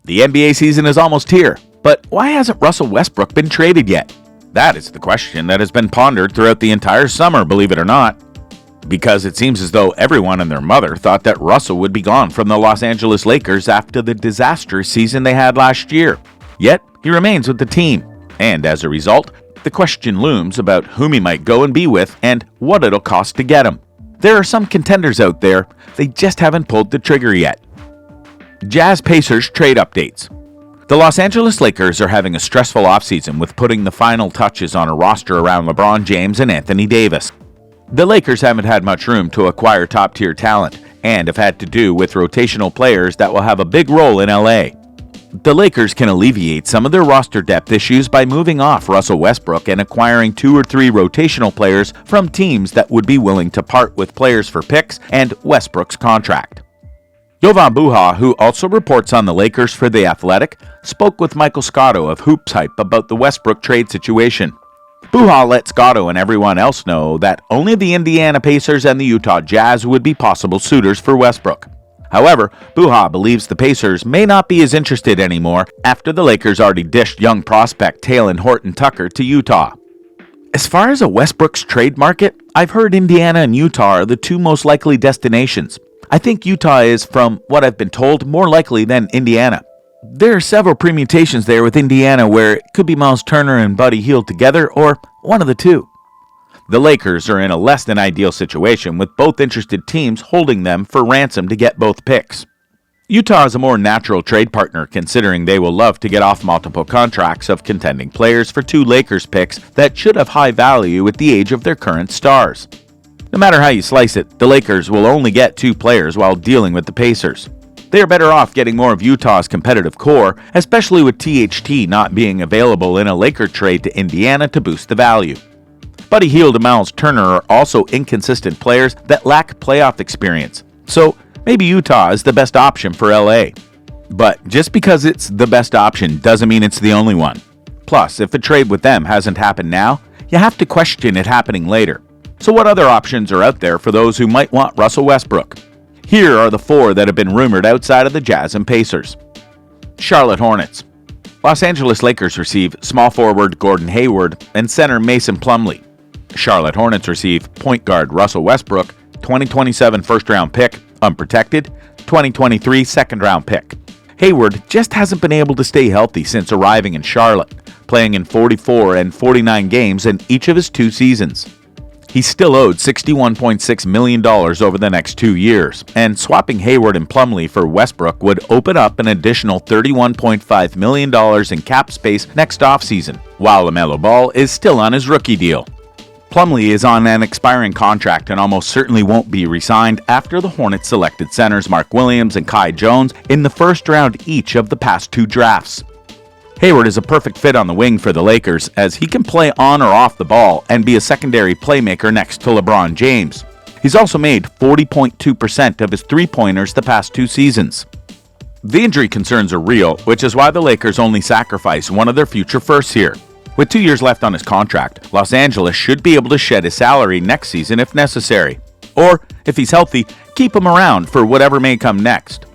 The NBA season is almost here, but why hasn't Russell Westbrook been traded yet? That is the question that has been pondered throughout the entire summer, believe it or not. Because it seems as though everyone and their mother thought that Russell would be gone from the Los Angeles Lakers after the disastrous season they had last year. Yet, he remains with the team, and as a result, the question looms about whom he might go and be with and what it'll cost to get him. There are some contenders out there, they just haven't pulled the trigger yet. Jazz-Pacers trade updates. The Los Angeles Lakers are having a stressful offseason with putting the final touches on a roster around LeBron James and Anthony Davis. The Lakers haven't had much room to acquire top-tier talent and have had to do with rotational players that will have a big role in LA. The Lakers can alleviate some of their roster depth issues by moving off Russell Westbrook and acquiring 2 or 3 rotational players from teams that would be willing to part with players for picks and Westbrook's contract. Jovan Buha, who also reports on the Lakers for The Athletic, spoke with Michael Scotto of Hoops Hype about the Westbrook trade situation. Buha let Scotto and everyone else know that only the Indiana Pacers and the Utah Jazz would be possible suitors for Westbrook. However, Buha believes the Pacers may not be as interested anymore after the Lakers already dished young prospect Talen Horton-Tucker to Utah. As far as a Westbrook's trade market, I've heard Indiana and Utah are the 2 most likely destinations. I think Utah is, from what I've been told, more likely than Indiana. There are several permutations there with Indiana where it could be Myles Turner and Buddy Hield together, or one of the 2. The Lakers are in a less than ideal situation with both interested teams holding them for ransom to get both picks. Utah is a more natural trade partner considering they will love to get off multiple contracts of contending players for 2 Lakers picks that should have high value at the age of their current stars. No matter how you slice it, the Lakers will only get 2 players while dealing with the Pacers. They are better off getting more of Utah's competitive core, especially with THT not being available in a Laker trade to Indiana to boost the value. Buddy Hield and Myles Turner are also inconsistent players that lack playoff experience, so maybe Utah is the best option for LA. But just because it's the best option doesn't mean it's the only one. Plus, if a trade with them hasn't happened now, you have to question it happening later. So what other options are out there for those who might want Russell Westbrook? Here are the 4 that have been rumored outside of the Jazz and Pacers. Charlotte Hornets. Los Angeles Lakers receive small forward Gordon Hayward and center Mason Plumlee. Charlotte Hornets receive point guard Russell Westbrook, 2027 first-round pick, unprotected, 2023 second-round pick. Hayward just hasn't been able to stay healthy since arriving in Charlotte, playing in 44 and 49 games in each of his 2 seasons. He's still owed $61.6 million over the next 2 years, and swapping Hayward and Plumlee for Westbrook would open up an additional $31.5 million in cap space next offseason, while LaMelo Ball is still on his rookie deal. Plumlee is on an expiring contract and almost certainly won't be re-signed after the Hornets selected centers Mark Williams and Kai Jones in the first round each of the past 2 drafts. Hayward is a perfect fit on the wing for the Lakers as he can play on or off the ball and be a secondary playmaker next to LeBron James. He's also made 40.2% of his 3-pointers the past 2 seasons. The injury concerns are real, which is why the Lakers only sacrifice one of their future firsts here. With 2 years left on his contract, Los Angeles should be able to shed his salary next season if necessary. Or, if he's healthy, keep him around for whatever may come next.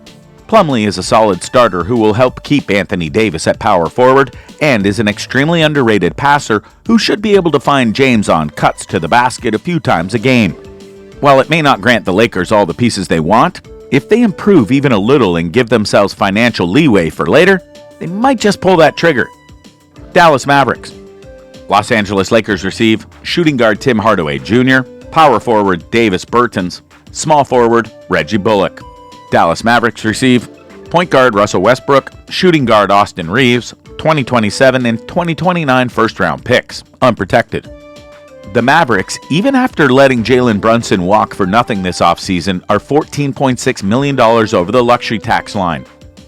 Plumlee is a solid starter who will help keep Anthony Davis at power forward and is an extremely underrated passer who should be able to find James on cuts to the basket a few times a game. While it may not grant the Lakers all the pieces they want, if they improve even a little and give themselves financial leeway for later, they might just pull that trigger. Dallas Mavericks. Los Angeles Lakers receive shooting guard Tim Hardaway Jr., power forward Davis Bertans, small forward Reggie Bullock. Dallas Mavericks receive point guard Russell Westbrook, shooting guard Austin Reeves, 2027 and 2029 first-round picks, unprotected. The Mavericks, even after letting Jalen Brunson walk for nothing this offseason, are $14.6 million over the luxury tax line.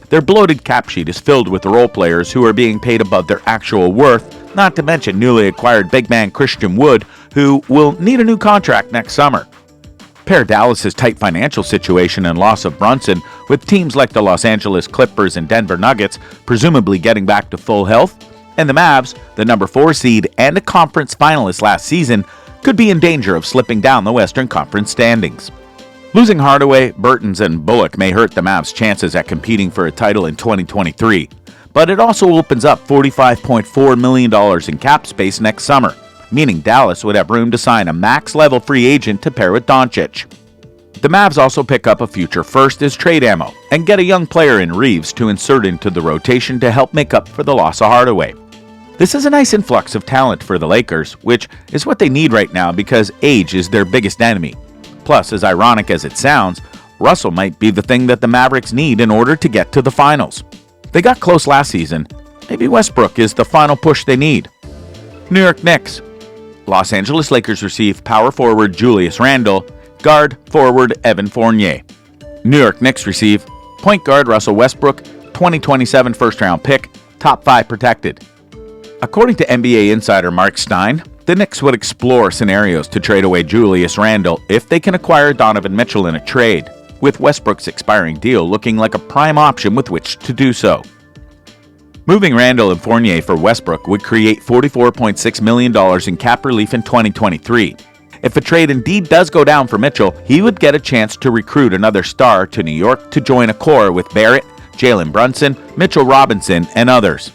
Their bloated cap sheet is filled with role players who are being paid above their actual worth, not to mention newly acquired big man Christian Wood, who will need a new contract next summer. Pair Dallas's tight financial situation and loss of Brunson with teams like the Los Angeles Clippers and Denver Nuggets presumably getting back to full health, and the Mavs, the number 4 seed and a conference finalist last season, could be in danger of slipping down the Western Conference standings. Losing Hardaway, Bertans, and Bullock may hurt the Mavs' chances at competing for a title in 2023, but it also opens up $45.4 million in cap space next summer, meaning Dallas would have room to sign a max-level free agent to pair with Doncic. The Mavs also pick up a future first as trade ammo and get a young player in Reeves to insert into the rotation to help make up for the loss of Hardaway. This is a nice influx of talent for the Lakers, which is what they need right now because age is their biggest enemy. Plus, as ironic as it sounds, Russell might be the thing that the Mavericks need in order to get to the finals. They got close last season. Maybe Westbrook is the final push they need. New York Knicks. Los Angeles Lakers receive power forward Julius Randle, guard forward Evan Fournier. New York Knicks receive point guard Russell Westbrook, 2027 first-round pick, top 5 protected. According to NBA insider Mark Stein, the Knicks would explore scenarios to trade away Julius Randle if they can acquire Donovan Mitchell in a trade, with Westbrook's expiring deal looking like a prime option with which to do so. Moving Randle and Fournier for Westbrook would create $44.6 million in cap relief in 2023. If a trade indeed does go down for Mitchell, he would get a chance to recruit another star to New York to join a core with Barrett, Jalen Brunson, Mitchell Robinson, and others.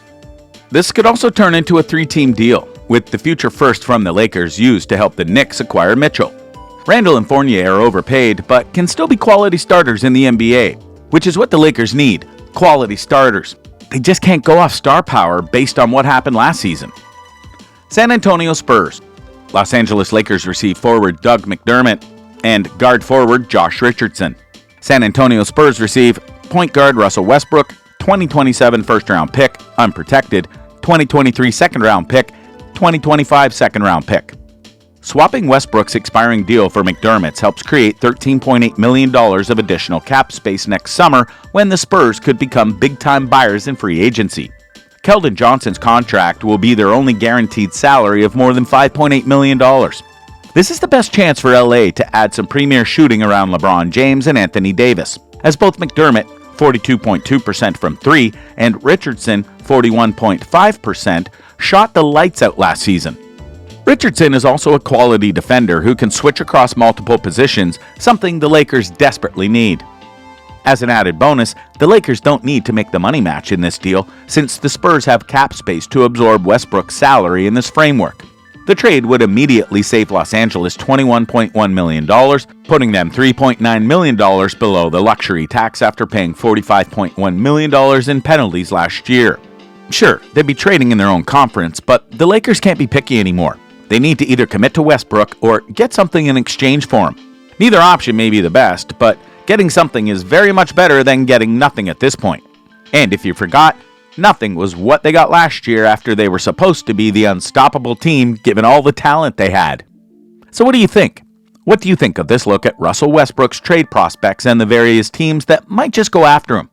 This could also turn into a 3-team deal, with the future first from the Lakers used to help the Knicks acquire Mitchell. Randle and Fournier are overpaid, but can still be quality starters in the NBA, which is what the Lakers need, quality starters. They just can't go off star power based on what happened last season. San Antonio Spurs. Los Angeles Lakers receive forward Doug McDermott and guard forward Josh Richardson. San Antonio Spurs receive point guard Russell Westbrook, 2027 first-round pick, unprotected, 2023 second-round pick, 2025 second-round pick. Swapping Westbrook's expiring deal for McDermott's helps create $13.8 million of additional cap space next summer when the Spurs could become big-time buyers in free agency. Keldon Johnson's contract will be their only guaranteed salary of more than $5.8 million. This is the best chance for LA to add some premier shooting around LeBron James and Anthony Davis, as both McDermott, 42.2% from 3, and Richardson, 41.5%, shot the lights out last season. Richardson is also a quality defender who can switch across multiple positions, something the Lakers desperately need. As an added bonus, the Lakers don't need to make the money match in this deal since the Spurs have cap space to absorb Westbrook's salary in this framework. The trade would immediately save Los Angeles $21.1 million, putting them $3.9 million below the luxury tax after paying $45.1 million in penalties last year. Sure, they'd be trading in their own conference, but the Lakers can't be picky anymore. They need to either commit to Westbrook or get something in exchange for him. Neither option may be the best, but getting something is very much better than getting nothing at this point. And if you forgot, nothing was what they got last year after they were supposed to be the unstoppable team given all the talent they had. So what do you think? What do you think of this look at Russell Westbrook's trade prospects and the various teams that might just go after him?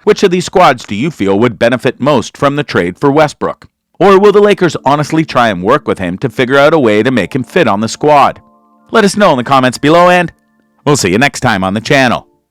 Which of these squads do you feel would benefit most from the trade for Westbrook? Or will the Lakers honestly try and work with him to figure out a way to make him fit on the squad? Let us know in the comments below, and we'll see you next time on the channel.